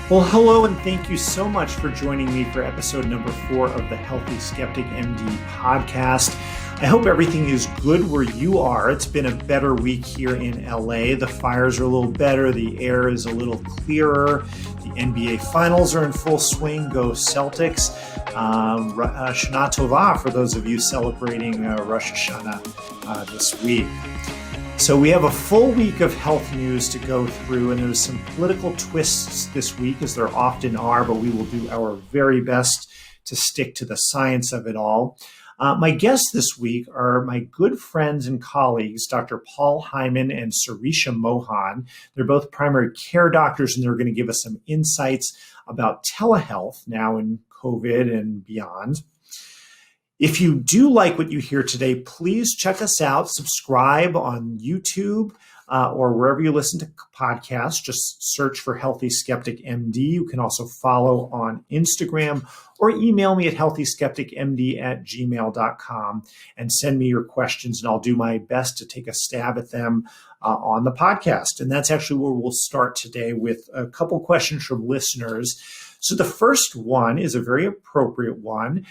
Well, hello, and thank you so much for joining me for episode number 4 of the Healthy Skeptic MD podcast. I hope everything is good where you are. It's been a better week here in LA. The fires are a little better. The air is a little clearer. The NBA finals are in full swing. Go Celtics. Shana Tova for those of you celebrating Rosh Hashanah this week. So we have a full week of health news to go through, and there's some political twists this week, as there often are, but we will do our very best to stick to the science of it all. My guests this week are my good friends and colleagues, Dr. Paul Hyman and Sirisha Mohan. They're both primary care doctors, and they're going to give us some insights about telehealth now in COVID and beyond. If you do like what you hear today, please check us out. Subscribe on YouTube or wherever you listen to podcasts. Just search for Healthy Skeptic MD. You can also follow on Instagram or email me at healthyskepticmd@gmail.com and send me your questions, and I'll do my best to take a stab at them on the podcast. And that's actually where we'll start today with a couple questions from listeners. So the first one is a very appropriate one.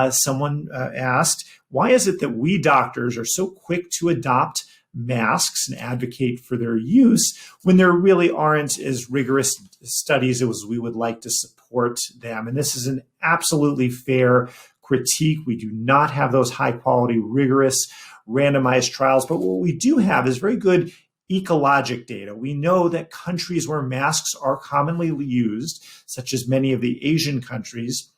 Someone asked, why is it that we doctors are so quick to adopt masks and advocate for their use when there really aren't as rigorous studies as we would like to support them? And this is an absolutely fair critique. We do not have those high quality, rigorous, randomized trials, but what we do have is very good ecologic data. We know that countries where masks are commonly used, such as many of the Asian countries,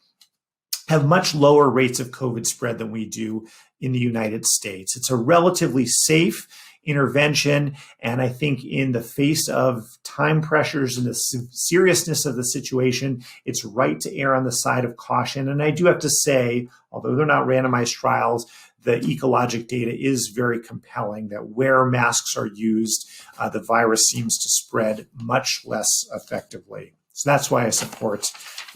have much lower rates of COVID spread than we do in the United States. It's a relatively safe intervention, and I think in the face of time pressures and the seriousness of the situation, it's right to err on the side of caution. And I do have to say, although they're not randomized trials, the ecologic data is very compelling that where masks are used, the virus seems to spread much less effectively. So that's why I support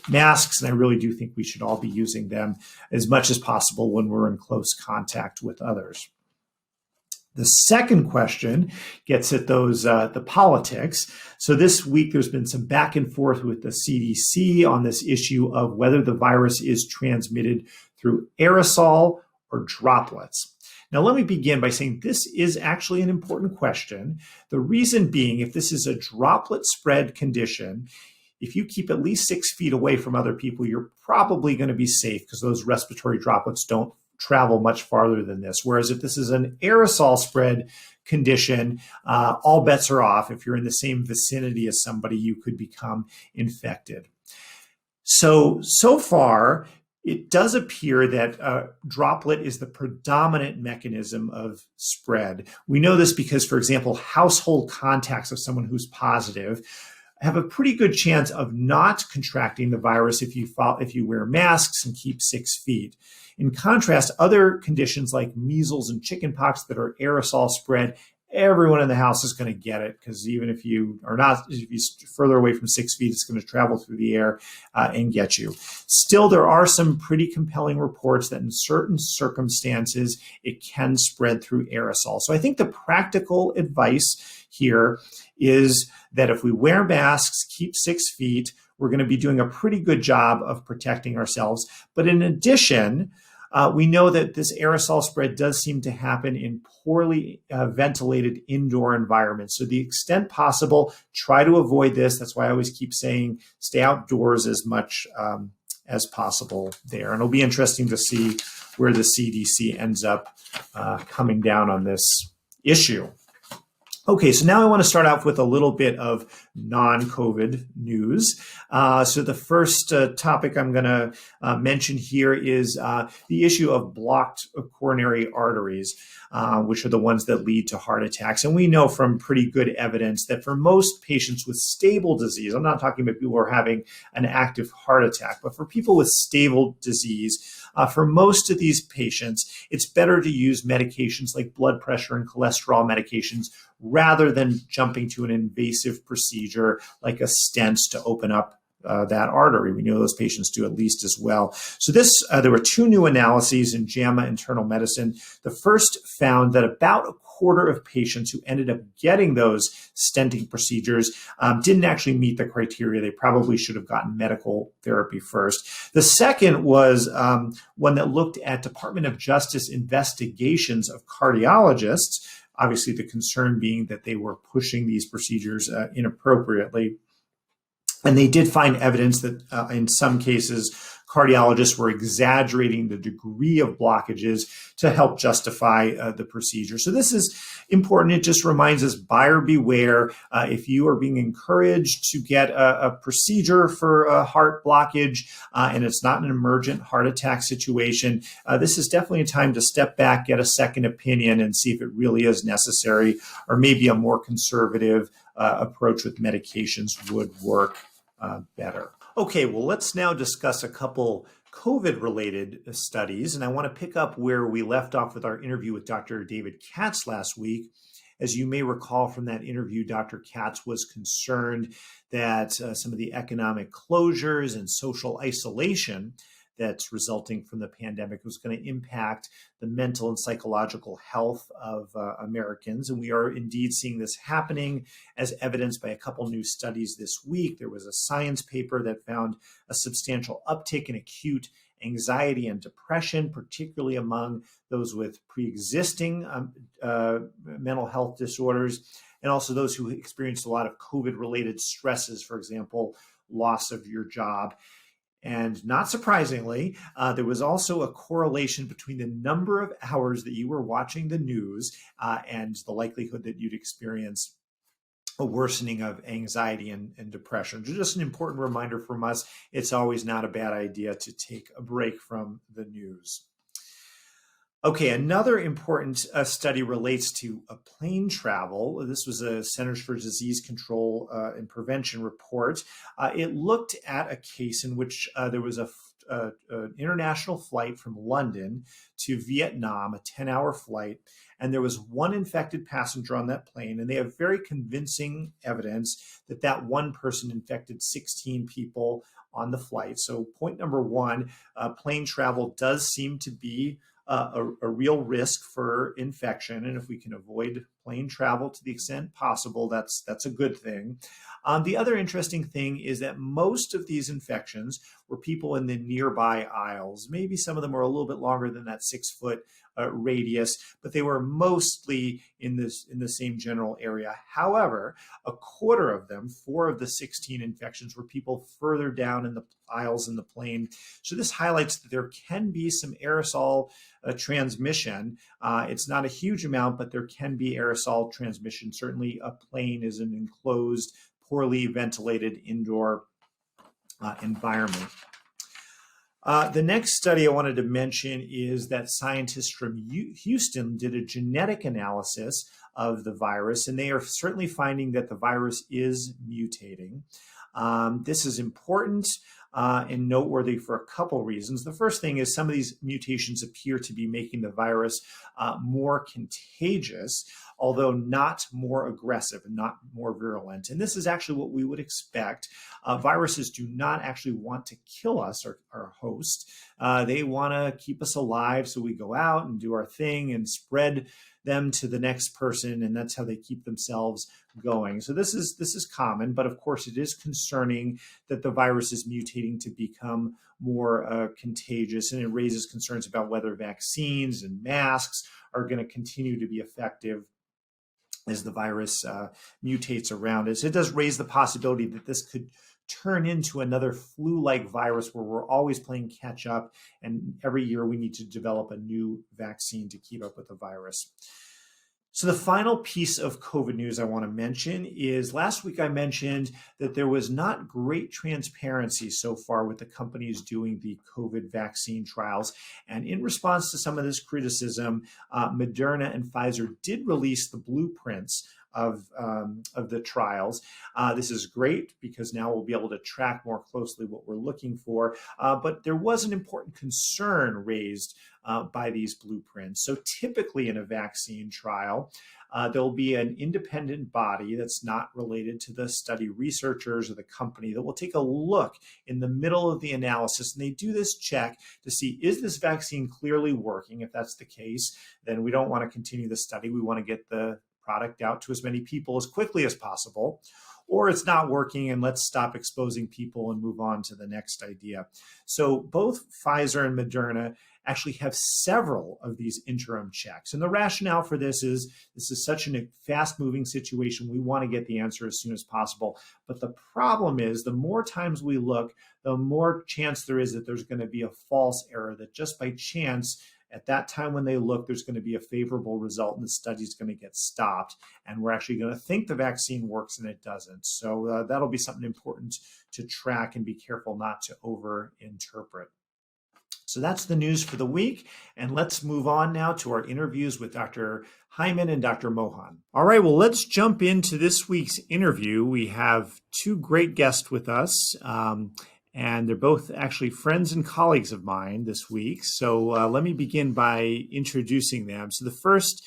masks, and I really do think we should all be using them as much as possible when we're in close contact with others. The second question gets at the politics. So this week, there's been some back and forth with the CDC on this issue of whether the virus is transmitted through aerosol or droplets. Now, let me begin by saying this is actually an important question. The reason being, if this is a droplet spread condition, if you keep at least 6 feet away from other people, you're probably going to be safe because those respiratory droplets don't travel much farther than this. Whereas if this is an aerosol spread condition, all bets are off. If you're in the same vicinity as somebody, you could become infected. So far, it does appear that droplet is the predominant mechanism of spread. We know this because, for example, household contacts of someone who's positive have a pretty good chance of not contracting the virus if you wear masks and keep 6 feet. In contrast, other conditions like measles and chickenpox that are aerosol spread, everyone in the house is going to get it, because even if you're further away from 6 feet, it's going to travel through the air and get you. Still, there are some pretty compelling reports that in certain circumstances, it can spread through aerosol. So I think the practical advice here is that if we wear masks, keep 6 feet, we're going to be doing a pretty good job of protecting ourselves. But in addition, we know that this aerosol spread does seem to happen in poorly ventilated indoor environments. So, the extent possible, try to avoid this. That's why I always keep saying stay outdoors as much as possible there. And it'll be interesting to see where the CDC ends up coming down on this issue. Okay, so now I want to start off with a little bit of non-COVID news. So the first topic I'm going to mention here is the issue of blocked coronary arteries, which are the ones that lead to heart attacks. And we know from pretty good evidence that for most patients with stable disease, I'm not talking about people who are having an active heart attack, but for people with stable disease, for most of these patients, it's better to use medications like blood pressure and cholesterol medications rather than jumping to an invasive procedure like a stent to open up that artery. We know those patients do at least as well. So there were 2 new analyses in JAMA Internal Medicine. The first found that about quarter of patients who ended up getting those stenting procedures didn't actually meet the criteria. They probably should have gotten medical therapy first. The second was one that looked at Department of Justice investigations of cardiologists, obviously the concern being that they were pushing these procedures inappropriately. And they did find evidence that in some cases, cardiologists were exaggerating the degree of blockages to help justify the procedure. So this is important. It just reminds us, buyer beware. If you are being encouraged to get a procedure for a heart blockage and it's not an emergent heart attack situation, this is definitely a time to step back, get a second opinion, and see if it really is necessary, or maybe a more conservative approach with medications would work better. Okay, well, let's now discuss a couple COVID-related studies, and I want to pick up where we left off with our interview with Dr. David Katz last week. As you may recall from that interview, Dr. Katz was concerned that some of the economic closures and social isolation that's resulting from the pandemic was going to impact the mental and psychological health of Americans. And we are indeed seeing this happening, as evidenced by a couple new studies this week. There was a Science paper that found a substantial uptick in acute anxiety and depression, particularly among those with pre-existing mental health disorders, and also those who experienced a lot of COVID-related stresses, for example, loss of your job. And not surprisingly, there was also a correlation between the number of hours that you were watching the news and the likelihood that you'd experience a worsening of anxiety and depression. Just an important reminder from us, it's always not a bad idea to take a break from the news. Okay, another important study relates to plane travel. This was a Centers for Disease Control and Prevention report. It looked at a case in which there was an international flight from London to Vietnam, a 10-hour flight, and there was one infected passenger on that plane, and they have very convincing evidence that that one person infected 16 people on the flight. So point number one, plane travel does seem to be a real risk for infection. And if we can avoid plane travel to the extent possible, that's a good thing. The other interesting thing is that most of these infections were people in the nearby aisles. Maybe some of them were a little bit longer than that 6-foot radius, but they were mostly in the same general area. However, a quarter of them, 4 of the 16 infections, were people further down in the aisles in the plane. So this highlights that there can be some aerosol transmission. It's not a huge amount, but there can be aerosol transmission. Certainly a plane is an enclosed, poorly ventilated indoor environment. The next study I wanted to mention is that scientists from Houston did a genetic analysis of the virus, and they are certainly finding that the virus is mutating. This is important and noteworthy for a couple reasons. The first thing is some of these mutations appear to be making the virus more contagious, although not more aggressive and not more virulent. And this is actually what we would expect. Viruses do not actually want to kill us or our host. They want to keep us alive, so we go out and do our thing and spread them to the next person, and that's how they keep themselves going. So this is common, but of course it is concerning that the virus is mutating to become more contagious, and it raises concerns about whether vaccines and masks are going to continue to be effective as the virus mutates around us. It does raise the possibility that this could turn into another flu-like virus where we're always playing catch up, and every year we need to develop a new vaccine to keep up with the virus. So the final piece of COVID news I want to mention is last week I mentioned that there was not great transparency so far with the companies doing the COVID vaccine trials. And in response to some of this criticism, Moderna and Pfizer did release the blueprints of the trials. This is great because now we'll be able to track more closely what we're looking for. But there was an important concern raised by these blueprints. So typically in a vaccine trial, there'll be an independent body that's not related to the study researchers or the company that will take a look in the middle of the analysis. And they do this check to see, is this vaccine clearly working? If that's the case, then we don't want to continue the study. We want to get the product out to as many people as quickly as possible. Or it's not working and let's stop exposing people and move on to the next idea. So both Pfizer and Moderna actually have several of these interim checks. And the rationale for this is such a fast-moving situation. We want to get the answer as soon as possible. But the problem is the more times we look, the more chance there is that there's going to be a false error, that just by chance, at that time when they look, there's going to be a favorable result and the study is going to get stopped. And we're actually going to think the vaccine works and it doesn't. So that'll be something important to track and be careful not to over-interpret. So that's the news for the week. And let's move on now to our interviews with Dr. Hyman and Dr. Mohan. All right, well, let's jump into this week's interview. We have two great guests with us. And they're both actually friends and colleagues of mine this week. So let me begin by introducing them. So the first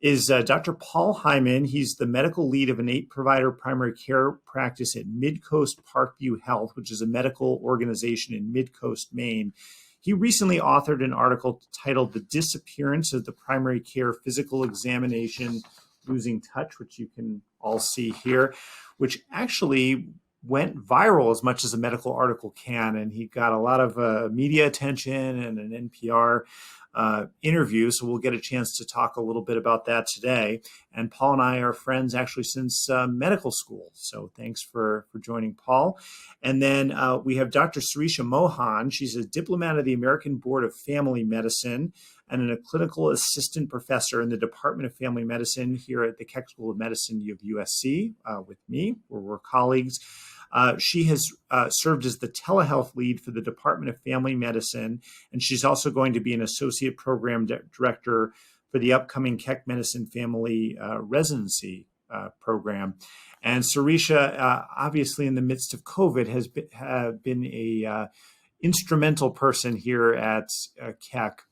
is Dr. Paul Hyman. He's the medical lead of an 8-provider primary care practice at Midcoast Parkview Health, which is a medical organization in Midcoast, Maine. He recently authored an article titled "The Disappearance of the Primary Care Physical Examination Losing Touch," which you can all see here, which actually went viral as much as a medical article can. And he got a lot of media attention and an NPR interview. So we'll get a chance to talk a little bit about that today. And Paul and I are friends actually since medical school. So thanks for joining, Paul. And then we have Dr. Sirisha Mohan. She's a diplomat of the American Board of Family Medicine and a clinical assistant professor in the Department of Family Medicine here at the Keck School of Medicine of USC with me, where we're colleagues. She has served as the telehealth lead for the Department of Family Medicine, and she's also going to be an associate program director for the upcoming Keck Medicine Family Residency program. And Sirisha, obviously in the midst of COVID, has been a instrumental person here at Keck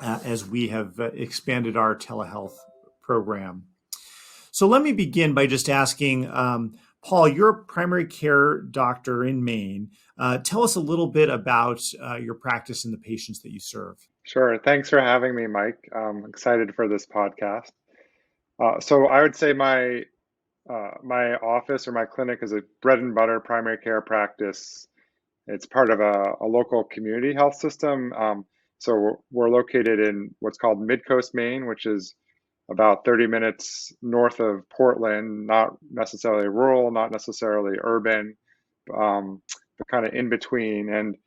as we have expanded our telehealth program. So let me begin by just asking, Paul, you're a primary care doctor in Maine. Tell us a little bit about your practice and the patients that you serve. Sure. Thanks for having me, Mike. I'm excited for this podcast. So I would say my office or my clinic is a bread and butter primary care practice. It's part of a local community health system. So we're located in what's called Midcoast, Maine, which is about 30 minutes north of Portland, not necessarily rural, not necessarily urban, but kind of in between. And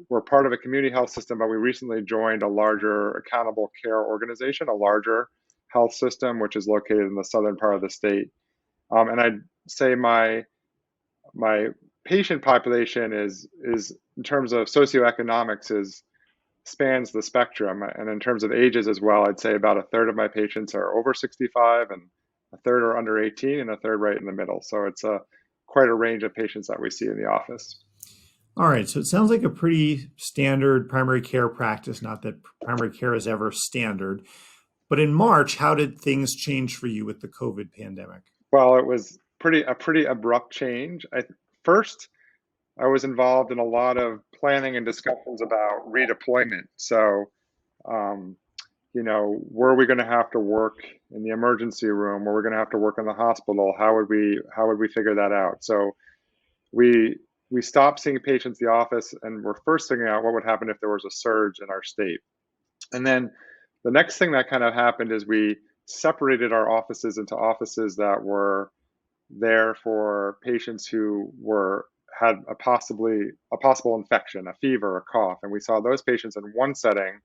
we're part of a community health system, but we recently joined a larger accountable care organization, a larger health system, which is located in the southern part of the state. And I'd say my patient population is in terms of socioeconomics spans the spectrum, and in terms of ages as well, I'd say about a third of my patients are over 65 and a third are under 18 and a third right in the middle. So it's quite a range of patients that we see in the office. All right, so it sounds like a pretty standard primary care practice, not that primary care is ever standard. But in March, how did things change for you with the COVID pandemic? Well, it was a pretty abrupt change. First, I was involved in a lot of planning and discussions about redeployment. So, were we going to have to work in the emergency room? Were we going to have to work in the hospital? How would we figure that out? So, we stopped seeing patients in the office, and we're first figuring out what would happen if there was a surge in our state. And then the next thing that kind of happened is we separated our offices into offices that were there for patients who had a possible infection, a fever, a cough, and we saw those patients in one setting,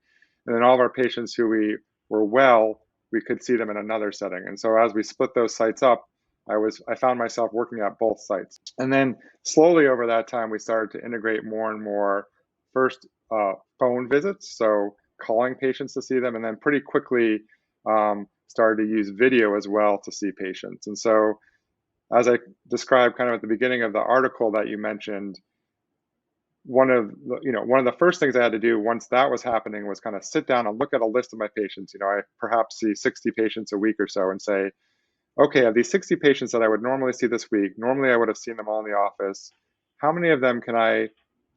and then all of our patients who were well, we could see them in another setting. And so as we split those sites up, I found myself working at both sites. And then slowly over that time, we started to integrate more and more first phone visits, so calling patients to see them, and then pretty quickly started to use video as well to see patients. And so, as I described kind of at the beginning of the article that you mentioned, one of the first things I had to do once that was happening was kind of sit down and look at a list of my patients. I perhaps see 60 patients a week or so, and say, okay, of these 60 patients that I would normally see this week, normally I would have seen them all in the office. How many of them can I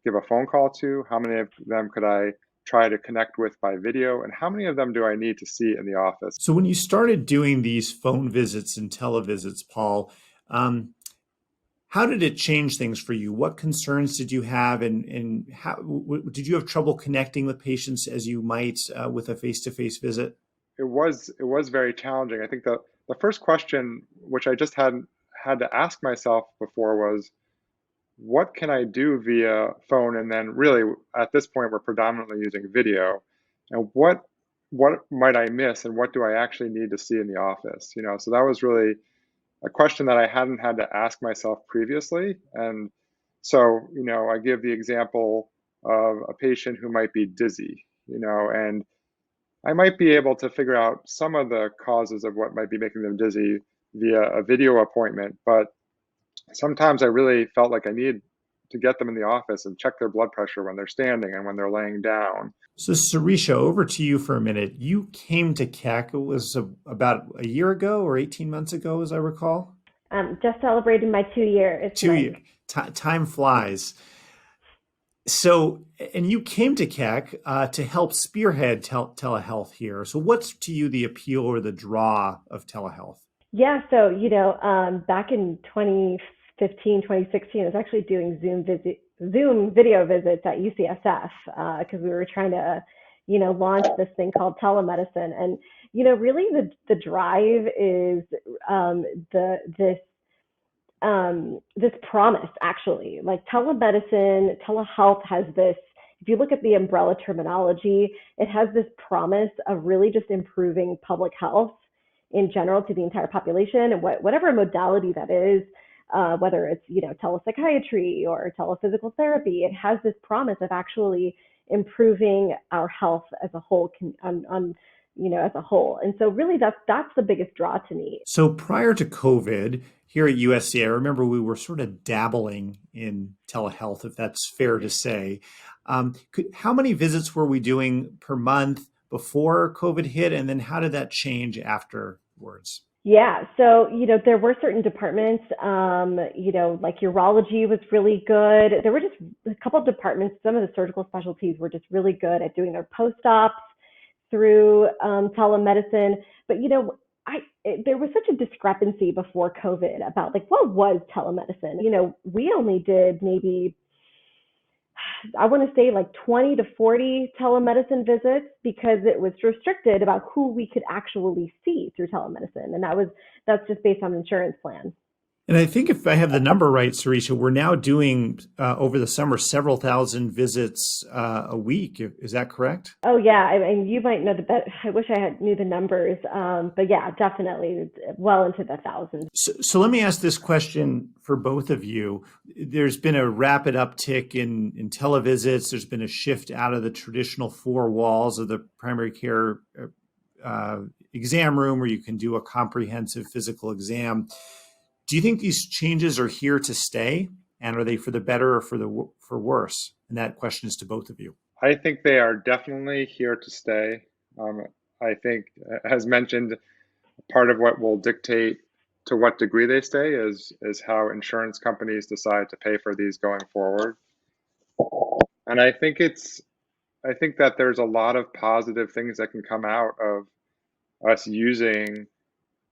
give a phone call to? How many of them could I try to connect with by video? And how many of them do I need to see in the office? So when you started doing these phone visits and televisits, Paul, how did it change things for you? What concerns did you have, and how did you have trouble connecting with patients as you might with a face-to-face visit? It was very challenging. I think the first question, which I just had to ask myself before, was, what can I do via phone? And then really at this point, we're predominantly using video. And what might I miss, and what do I actually need to see in the office? So that was really a question that I hadn't had to ask myself previously. And so, I give the example of a patient who might be dizzy, and I might be able to figure out some of the causes of what might be making them dizzy via a video appointment. But sometimes I really felt like I needed to get them in the office and check their blood pressure when they're standing and when they're laying down. So Sirisha, over to you for a minute. You came to CAC, it was about a year ago or 18 months ago, as I recall? Just celebrated my 2 years. 2 years. Time flies. So, and you came to CAC to help spearhead telehealth here. So what's to you the appeal or the draw of telehealth? Yeah, so, back in 2015, 2016, I was actually doing Zoom video visits at UCSF because we were trying to, launch this thing called telemedicine. And, really the drive is this promise, actually. Like telemedicine, telehealth has this, if you look at the umbrella terminology, it has this promise of really just improving public health in general to the entire population, and whatever modality that is, whether it's telepsychiatry or telephysical therapy, it has this promise of actually improving our health as a whole, as a whole. And so really that's the biggest draw to me. So prior to COVID, here at USC, I remember we were sort of dabbling in telehealth, if that's fair to say. How many visits were we doing per month before COVID hit? And then how did that change afterwards? Yeah, so, there were certain departments, like urology was really good. There were just a couple of departments, some of the surgical specialties were just really good at doing their post-ops through telemedicine. But, there was such a discrepancy before COVID about what was telemedicine. We only did maybe, I want to say 20 to 40 telemedicine visits because it was restricted about who we could actually see through telemedicine. And that's just based on insurance plan. And I think if I have the number right, Sirisha, we're now doing over the summer several thousand visits a week. Is that correct? Oh yeah, I mean you might know the better. I wish I knew the numbers, but yeah, definitely well into the thousands. So let me ask this question for both of you. There's been a rapid uptick in televisits. There's been a shift out of the traditional four walls of the primary care exam room where you can do a comprehensive physical exam. Do you think these changes are here to stay, and are they for the better or for worse? And that question is to both of you. I think they are definitely here to stay. I think, as mentioned, part of what will dictate to what degree they stay is how insurance companies decide to pay for these going forward. And I think that there's a lot of positive things that can come out of us using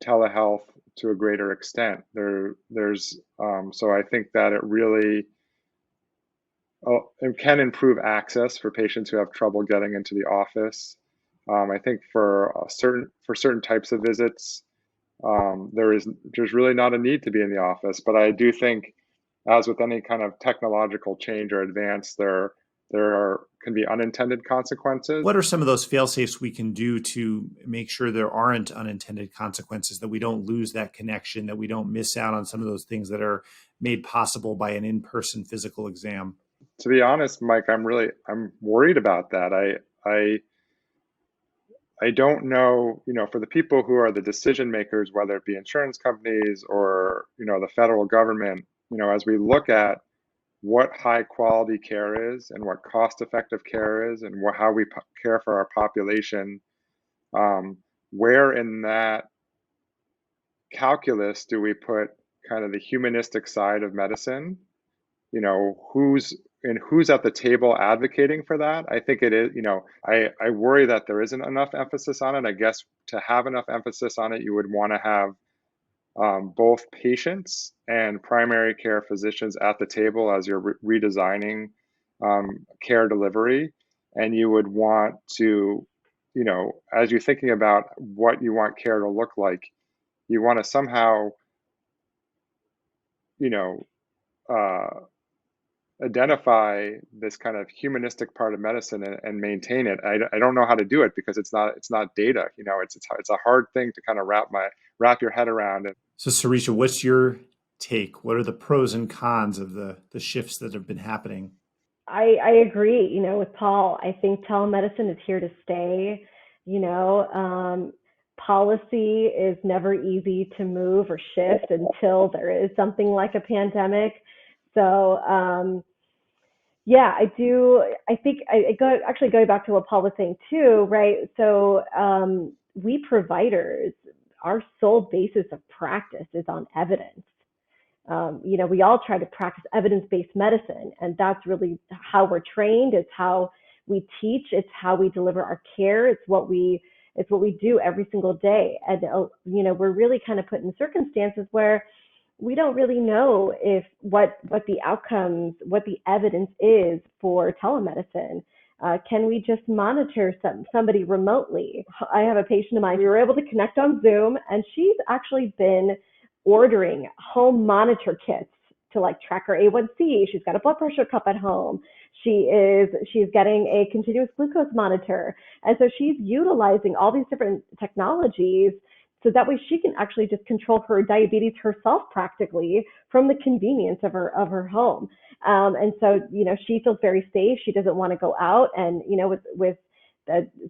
telehealth to a greater extent. So I think that it really it can improve access for patients who have trouble getting into the office. I think for certain types of visits, there's really not a need to be in the office. But I do think, as with any kind of technological change or advance, there can be unintended consequences. What are some of those fail-safes we can do to make sure there aren't unintended consequences, that we don't lose that connection, that we don't miss out on some of those things that are made possible by an in-person physical exam? To be honest, Mike, I'm worried about that. I don't know, for the people who are the decision makers, whether it be insurance companies or, the federal government, as we look at what high quality care is and what cost effective care is and how we care for our population, um, where in that calculus do we put kind of the humanistic side of medicine? Who's at the table advocating for that? I think it is, I worry that there isn't enough emphasis on it. I guess to have enough emphasis on it, you would want to have both patients and primary care physicians at the table as you're redesigning care delivery. And you would want to, as you're thinking about what you want care to look like, you want to somehow, you know, uh, identify this kind of humanistic part of medicine and maintain it. I don't know how to do it because it's not data. It's a hard thing to kind of wrap your head around. So, Sirisha, what's your take? What are the pros and cons of the shifts that have been happening? I agree, with Paul. I think telemedicine is here to stay. You know, policy is never easy to move or shift until there is something like a pandemic. So, yeah, I do. I think actually going back to what Paul was saying too, right? So, we providers, our sole basis of practice is on evidence. We all try to practice evidence-based medicine, and that's really how we're trained. It's how we teach. It's how we deliver our care. It's what we do every single day. And we're really kind of put in circumstances where we don't really know if what the outcomes, what the evidence is for telemedicine. Can we just monitor somebody remotely? I have a patient of mine. We were able to connect on Zoom, and she's actually been ordering home monitor kits to like track her A1C. She's got a blood pressure cup at home. She's getting a continuous glucose monitor. And so she's utilizing all these different technologies so that way she can actually just control her diabetes herself practically from the convenience of her home. And so, she feels very safe. She doesn't want to go out, and, with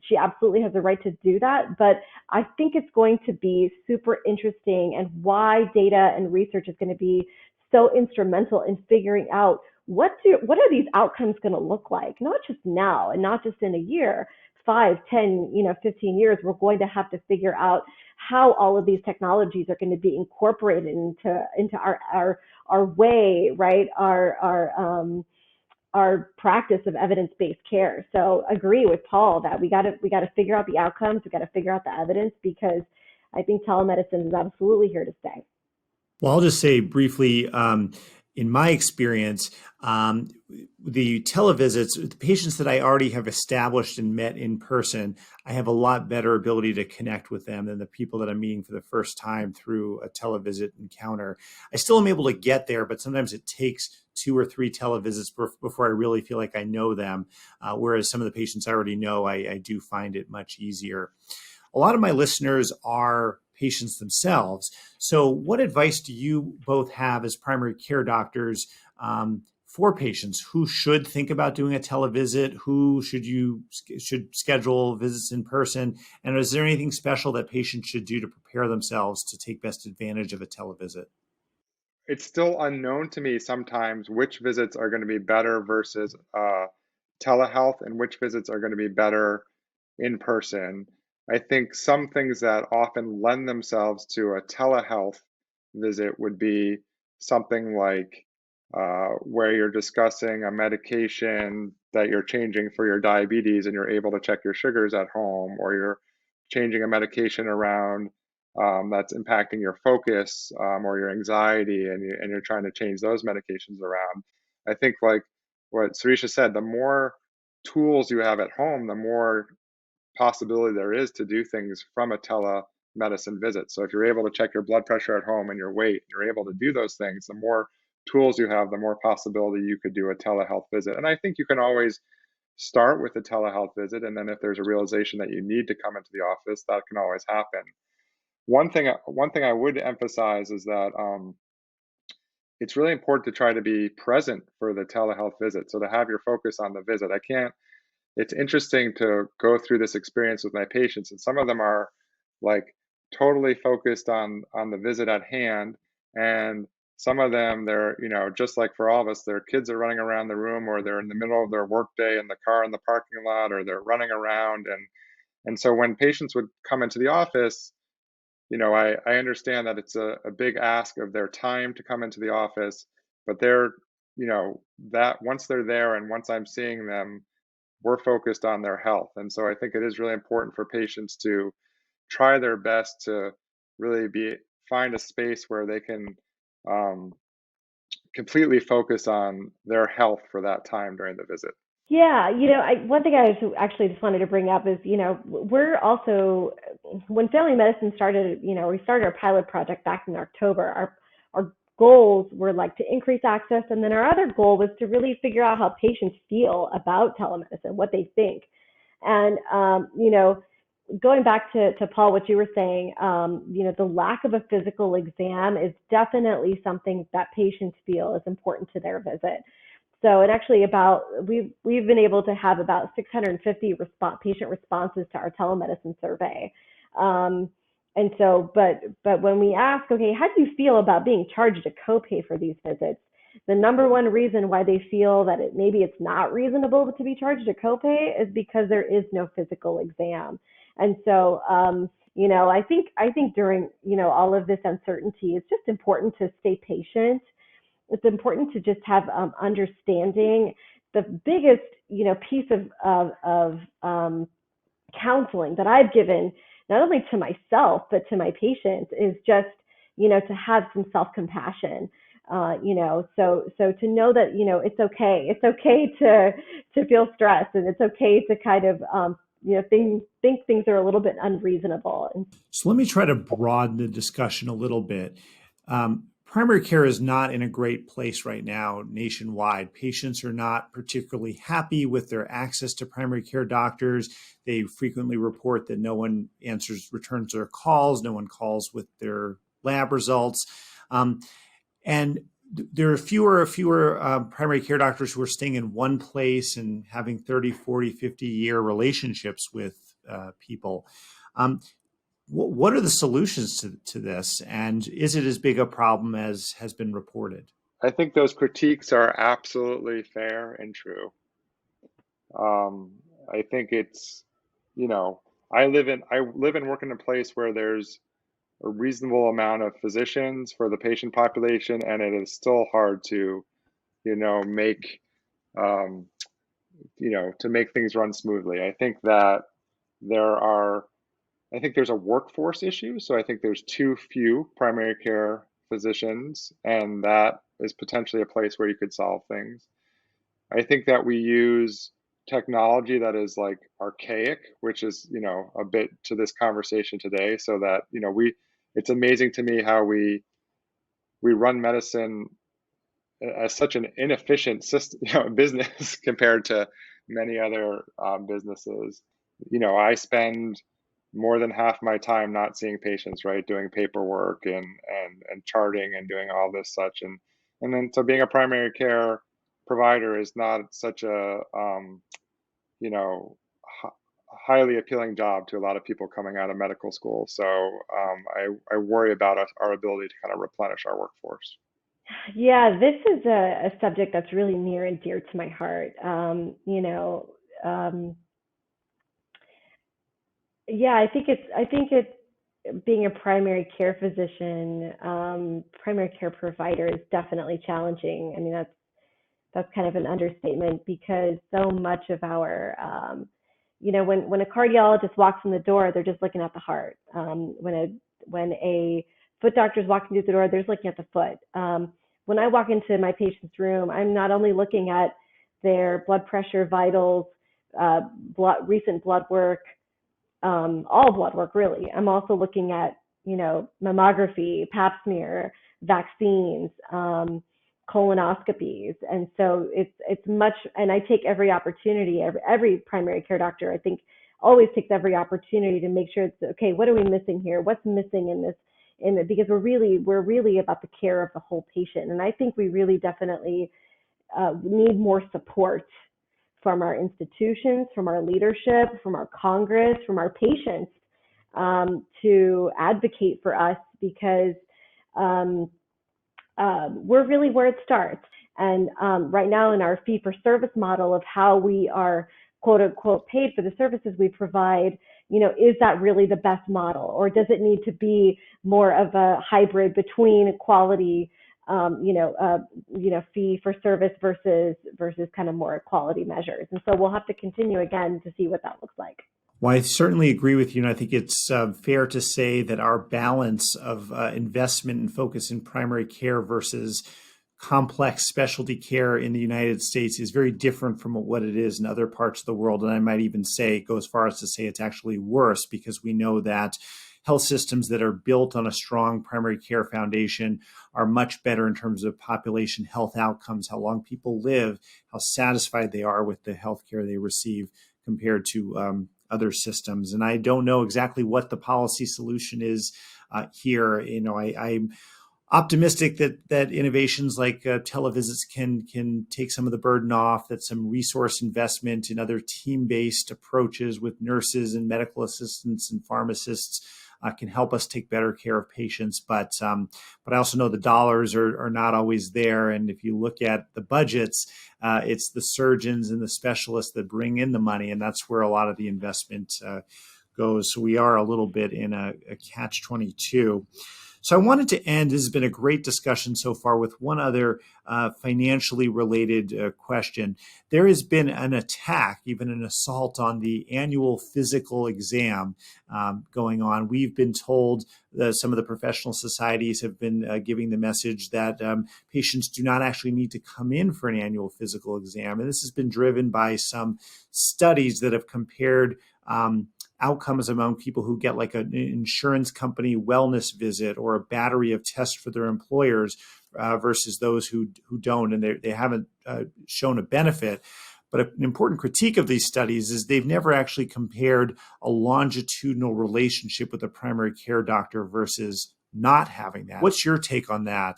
she absolutely has the right to do that. But I think it's going to be super interesting, and why data and research is going to be so instrumental in figuring out what are these outcomes going to look like, not just now and not just in a year, 5, 10, 15 years. We're going to have to figure out how all of these technologies are going to be incorporated into our way, right? Our practice of evidence-based care. So agree with Paul that we got to figure out the outcomes. We got to figure out the evidence, because I think telemedicine is absolutely here to stay. Well, I'll just say briefly, in my experience, the televisits, the patients that I already have established and met in person, I have a lot better ability to connect with them than the people that I'm meeting for the first time through a televisit encounter. I still am able to get there, but sometimes it takes 2 or 3 televisits before I really feel like I know them. Whereas some of the patients I already know, I do find it much easier. A lot of my listeners are patients themselves. So what advice do you both have as primary care doctors for patients who should think about doing a televisit? Who should schedule visits in person? And is there anything special that patients should do to prepare themselves to take best advantage of a televisit? It's still unknown to me sometimes which visits are going to be better versus telehealth and which visits are going to be better in person. I think some things that often lend themselves to a telehealth visit would be something like where you're discussing a medication that you're changing for your diabetes and you're able to check your sugars at home, or you're changing a medication around that's impacting your focus or your anxiety, and you're trying to change those medications around. I think, like what Sirisha said, the more tools you have at home, the more possibility there is to do things from a telemedicine visit. So if you're able to check your blood pressure at home and your weight, you're able to do those things, the more tools you have, the more possibility you could do a telehealth visit. And I think you can always start with a telehealth visit, and then if there's a realization that you need to come into the office, that can always happen. One thing I would emphasize is that it's really important to try to be present for the telehealth visit. So to have your focus on the visit. it's interesting to go through this experience with my patients, and some of them are like totally focused on the visit at hand, and some of them, they're, just like for all of us, their kids are running around the room, or they're in the middle of their workday in the car in the parking lot, or they're running around. And so when patients would come into the office, I understand that it's a big ask of their time to come into the office, but that once they're there and once I'm seeing them, we're focused on their health. And so I think it is really important for patients to try their best to really find a space where they can um, completely focus on their health for that time during the visit. Yeah, one thing I actually just wanted to bring up is, we're also, when family medicine started, we started our pilot project back in October. Our goals were like to increase access, and then our other goal was to really figure out how patients feel about telemedicine, what they think. And, going back to Paul, what you were saying, the lack of a physical exam is definitely something that patients feel is important to their visit. So, and actually we've been able to have about 650 patient responses to our telemedicine survey. And so, but when we ask, okay, how do you feel about being charged a copay for these visits? The number one reason why they feel that maybe it's not reasonable to be charged a copay is because there is no physical exam. And so, I think during, all of this uncertainty, it's just important to stay patient. It's important to just have understanding. The biggest, piece of counseling that I've given, not only to myself, but to my patients, is just, to have some self-compassion. So to know that, it's okay. It's okay to feel stressed, and it's okay to kind of, think things are a little bit unreasonable. So let me try to broaden the discussion a little bit. Primary care is not in a great place right now nationwide. Patients are not particularly happy with their access to primary care doctors. They frequently report that no one returns their calls, no one calls with their lab results. And there are fewer primary care doctors who are staying in one place and having 30, 40, 50-year relationships with people. What are the solutions to this? And is it as big a problem as has been reported? I think those critiques are absolutely fair and true. I think it's, I live and work in a place where there's a reasonable amount of physicians for the patient population, and it is still hard to, make, um, to make things run smoothly. I think there's a workforce issue. So I think there's too few primary care physicians, and that is potentially a place where you could solve things. I think that we use technology that is like archaic, which is, a bit to this conversation today, so that, it's amazing to me how we run medicine as such an inefficient system, business compared to many other businesses. I spend more than half my time not seeing patients, right, doing paperwork and charting and doing all this such, and then so being a primary care provider is not such a you know highly appealing job to a lot of people coming out of medical school. So I worry about our ability to kind of replenish our workforce. Yeah, this is a subject that's really near and dear to my heart. Um, yeah, I think it's being a primary care physician, primary care provider is definitely challenging. I mean, that's kind of an understatement, because so much of our, when a cardiologist walks in the door, they're just looking at the heart. When a foot doctor's walking through the door, they're just looking at the foot. When I walk into my patient's room, I'm not only looking at their blood pressure, vitals, recent blood work, all blood work really. I'm also looking at, mammography, pap smear, vaccines, colonoscopies. And so it's much, and I take every opportunity, every primary care doctor, I think, always takes every opportunity to make sure it's okay. What are we missing here? What's missing in this? Because we're really about the care of the whole patient. And I think we really definitely need more support from our institutions, from our leadership, from our Congress, from our patients, to advocate for us, because we're really where it starts. And right now in our fee-for-service model of how we are quote unquote paid for the services we provide, is that really the best model, or does it need to be more of a hybrid between quality, fee for service versus kind of more quality measures? And so we'll have to continue again to see what that looks like. Well, I certainly agree with you, and I think it's fair to say that our balance of investment and focus in primary care versus complex specialty care in the United States is very different from what it is in other parts of the world. And I might even go as far as to say it's actually worse, because we know that health systems that are built on a strong primary care foundation are much better in terms of population health outcomes, how long people live, how satisfied they are with the health care they receive compared to other systems. And I don't know exactly what the policy solution is here. I'm optimistic that innovations like televisits can take some of the burden off, that some resource investment in other team-based approaches with nurses and medical assistants and pharmacists can help us take better care of patients. But I also know the dollars are not always there. And if you look at the budgets, it's the surgeons and the specialists that bring in the money, and that's where a lot of the investment goes. So we are a little bit in a catch-22. So I wanted to end, this has been a great discussion so far, with one other financially related question. There has been an attack, even an assault on the annual physical exam going on. We've been told that some of the professional societies have been giving the message that patients do not actually need to come in for an annual physical exam. And this has been driven by some studies that have compared outcomes among people who get like an insurance company wellness visit or a battery of tests for their employers versus those who don't, and they haven't shown a benefit. But an important critique of these studies is they've never actually compared a longitudinal relationship with a primary care doctor versus not having that. What's your take on that?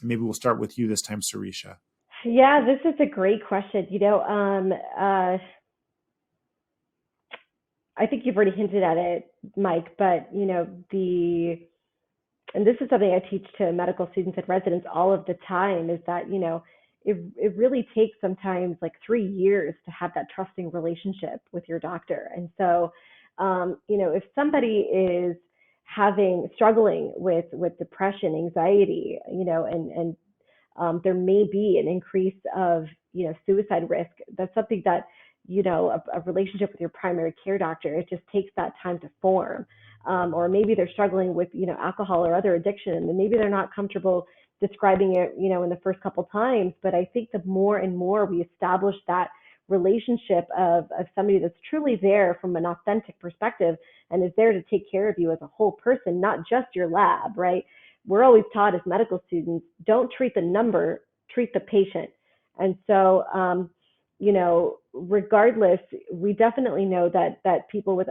Maybe we'll start with you this time, Sirisha. Yeah, this is a great question. I think you've already hinted at it, Mike, but and this is something I teach to medical students and residents all of the time, is that, it really takes sometimes like 3 years to have that trusting relationship with your doctor. And so, if somebody is struggling with depression, anxiety, and there may be an increase of, suicide risk, that's something that, a relationship with your primary care doctor, it just takes that time to form. Or maybe they're struggling with, alcohol or other addiction, and maybe they're not comfortable describing it, in the first couple times. But I think the more and more we establish that relationship of somebody that's truly there from an authentic perspective and is there to take care of you as a whole person, not just your lab, right? We're always taught as medical students, don't treat the number, treat the patient. And so, regardless, we definitely know that people with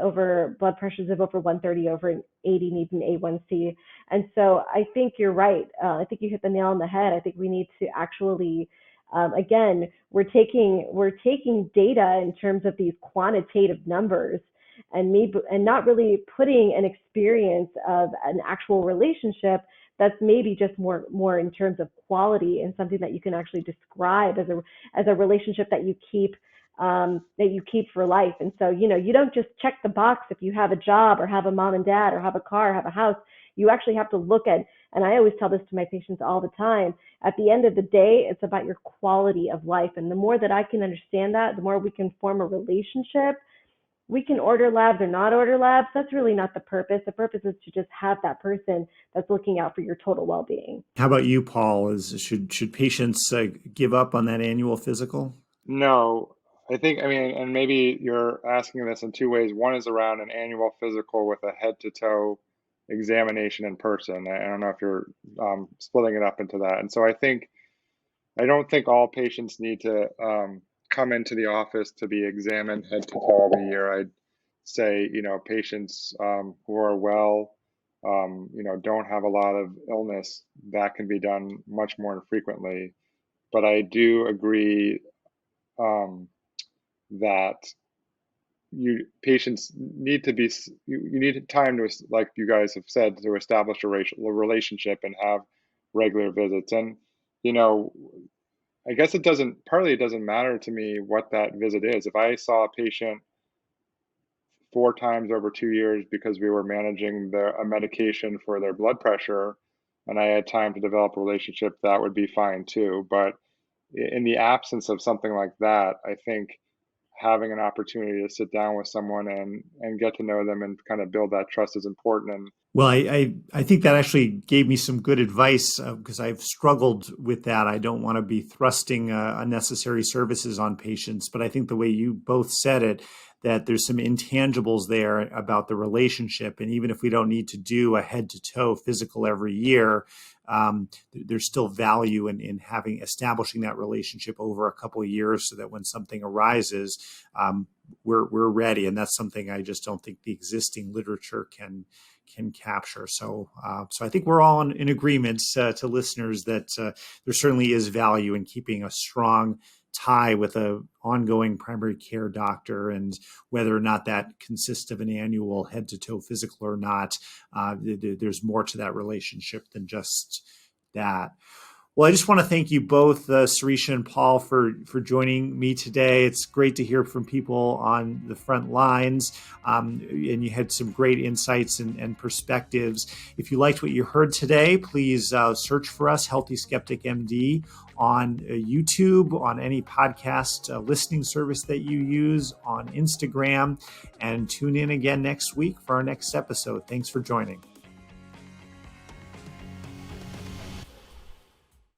blood pressures of over 130, over 80 need an A1C. And so I think you're right. I think you hit the nail on the head. I think we need to actually, again, we're taking data in terms of these quantitative numbers and not really putting an experience of an actual relationship that's maybe just more in terms of quality, and something that you can actually describe as a relationship that you keep for life. And so, you don't just check the box if you have a job or have a mom and dad or have a car or have a house. You actually have to look at, and I always tell this to my patients all the time, at the end of the day, it's about your quality of life. And the more that I can understand that, the more we can form a relationship. We can order labs or not order labs. That's really not the purpose. The purpose is to just have that person that's looking out for your total well-being. How about you, Paul? Should patients give up on that annual physical? No, and maybe you're asking this in two ways. One is around an annual physical with a head-to-toe examination in person. I don't know if you're splitting it up into that. And so I don't think all patients need to come into the office to be examined head to toe every year. I'd say, patients who are well, don't have a lot of illness, that can be done much more infrequently. But I do agree that patients need to be, you need time to, like you guys have said, to establish a relationship and have regular visits. And, I guess it doesn't matter to me what that visit is. If I saw a patient 4 times over 2 years because we were managing a medication for their blood pressure, and I had time to develop a relationship, that would be fine too. But in the absence of something like that, I think having an opportunity to sit down with someone and get to know them and kind of build that trust is important. And well, I think that actually gave me some good advice because I've struggled with that. I don't want to be thrusting unnecessary services on patients, but I think the way you both said it, that there's some intangibles there about the relationship. And even if we don't need to do a head-to-toe physical every year, there's still value in establishing that relationship over a couple of years so that when something arises, we're ready. And that's something I just don't think the existing literature can capture. So I think we're all in agreement to listeners that there certainly is value in keeping a strong tie with a ongoing primary care doctor, and whether or not that consists of an annual head-to-toe physical or not, there's more to that relationship than just that. Well, I just want to thank you both, Sirisha and Paul, for joining me today. It's great to hear from people on the front lines, and you had some great insights and perspectives. If you liked what you heard today, please search for us, HealthySkepticMD, on YouTube, on any podcast listening service that you use, on Instagram, and tune in again next week for our next episode. Thanks for joining.